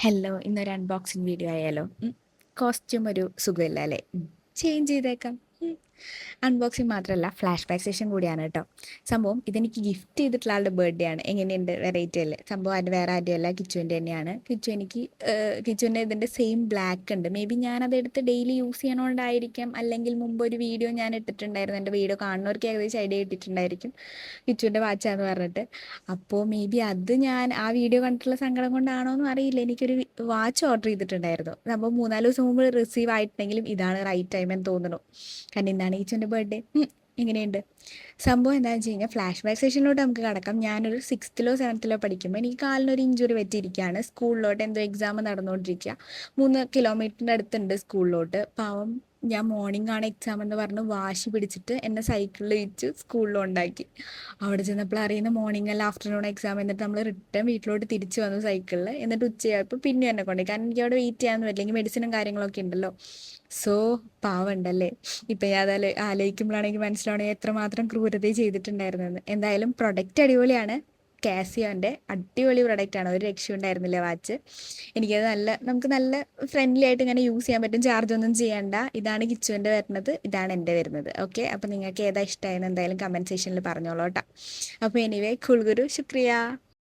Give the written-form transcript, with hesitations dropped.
Hello, ഇന്നൊരു unboxing video ആയാലോ? Costume ഒരു സുഖമില്ല അല്ലേ? ചേഞ്ച് ചെയ്തേക്കാം. അൺബോക്സിങ് മാത്രമല്ല, ഫ്ലാഷ് ബാക്ക് സെഷൻ കൂടിയാണ് കേട്ടോ. സംഭവം ഇതെനിക്ക് ഗിഫ്റ്റ് ചെയ്തിട്ടുള്ള ആളുടെ ബർത്ത്ഡേ ആണ്. എങ്ങനെയുണ്ട്? വെറൈറ്റി അല്ലേ? സംഭവം അത് വേറെ ആരുടെയല്ല, കിച്ചുവിൻ്റെ തന്നെയാണ്. കിച്ചുവിൻ്റെ ഇതിൻ്റെ സെയിം ബ്ലാക്ക് ഉണ്ട്. മേ ബി ഞാനതെടുത്ത് ഡെയിലി യൂസ് ചെയ്യണോണ്ടായിരിക്കാം, അല്ലെങ്കിൽ മുമ്പ് ഒരു വീഡിയോ ഞാൻ ഇട്ടിട്ടുണ്ടായിരുന്നു. എൻ്റെ വീഡിയോ കാണുന്നവർക്ക് ഏകദേശം ഐഡിയ കിട്ടിയിട്ടുണ്ടായിരിക്കും കിച്ചുവിൻ്റെ വാച്ചാന്ന് പറഞ്ഞിട്ട്. അപ്പോൾ മേ ബി അത് ഞാൻ ആ വീഡിയോ കണ്ടിട്ടുള്ള സങ്കടം കൊണ്ടാണോ എന്നും അറിയില്ല. എനിക്കൊരു വാച്ച് ഓർഡർ ചെയ്തിട്ടുണ്ടായിരുന്നു. സംഭവം 3-4 ദിവസം മുമ്പ് റിസീവ് ആയിട്ടുണ്ടെങ്കിലും ഇതാണ് റൈറ്റ് ടൈം എന്ന് തോന്നുന്നു. കാരണം ഇന്നാണ് ഈച്ചുവിൻ്റെ ബർത്ത്ഡേ. എങ്ങനെയുണ്ട്? സംഭവം എന്താണെന്ന് വെച്ച് കഴിഞ്ഞാൽ ഫ്ലാഷ് ബാക്ക് സെഷനിലോട്ട് നമുക്ക് കടക്കാം. ഞാനൊരു 6th-ലോ 7th-ലോ പഠിക്കുമ്പോൾ എനിക്ക് കാലിനൊരു ഇഞ്ചുറി പറ്റിയിരിക്കുകയാണ്. സ്കൂളിലോട്ട് എന്തോ എക്സാം നടന്നുകൊണ്ടിരിക്കുക. 3 കിലോമീറ്ററിൻ്റെ അടുത്തുണ്ട് സ്കൂളിലോട്ട്. പാവം ഞാൻ മോർണിംഗ് ആണ് എക്സാം എന്ന് പറഞ്ഞ് വാശി പിടിച്ചിട്ട് എന്നെ സൈക്കിളിൽ വെച്ച് സ്കൂളിലുണ്ടാക്കി. അവിടെ ചെന്നപ്പോൾ അറിയുന്ന മോർണിംഗ് അല്ല ആഫ്റ്റർനൂൺ എക്സാം. എന്നിട്ട് നമ്മൾ റിട്ടേൺ വീട്ടിലോട്ട് തിരിച്ചു വന്നു സൈക്കിളിൽ. എന്നിട്ട് ഉച്ചയായപ്പോൾ പിന്നെ എന്നെ കൊണ്ടുപോയി. കാരണം എനിക്ക് അവിടെ വെയിറ്റ് ചെയ്യാമെന്ന് പറ്റില്ലെങ്കിൽ മെഡിസിനും കാര്യങ്ങളൊക്കെ ഉണ്ടല്ലോ. സോ പാവമുണ്ടല്ലേ. ഇപ്പം ഞാൻ അത് ആലോചിക്കുമ്പോഴാണ് എനിക്ക് മനസ്സിലാവണമെങ്കിൽ എത്രമാത്രം ക്രൂരത ചെയ്തിട്ടുണ്ടായിരുന്നെന്ന്. എന്തായാലും പ്രൊഡക്റ്റ് അടിപൊളിയാണ്. കാസിയോൻ്റെ അടിപൊളി പ്രൊഡക്റ്റാണ്. ഒരു രക്ഷയും ഉണ്ടായിരുന്നില്ല വാച്ച്. എനിക്കത് നമുക്ക് നല്ല ഫ്രണ്ട്ലി ആയിട്ട് ഇങ്ങനെ യൂസ് ചെയ്യാൻ പറ്റും. ചാർജൊന്നും ചെയ്യണ്ട. ഇതാണ് കിച്ചുവിൻ്റെ വരുന്നത്, ഇതാണ് എൻ്റെ വരുന്നത്. ഓക്കെ, അപ്പോൾ നിങ്ങൾക്ക് ഏതാ ഇഷ്ടമായെന്ന് എന്തായാലും കമൻറ്റ് സെക്ഷനിൽ പറഞ്ഞോളൂ കേട്ടോ. അപ്പോൾ എനിവേ, കുൾഗുരു ശുക്രിയ.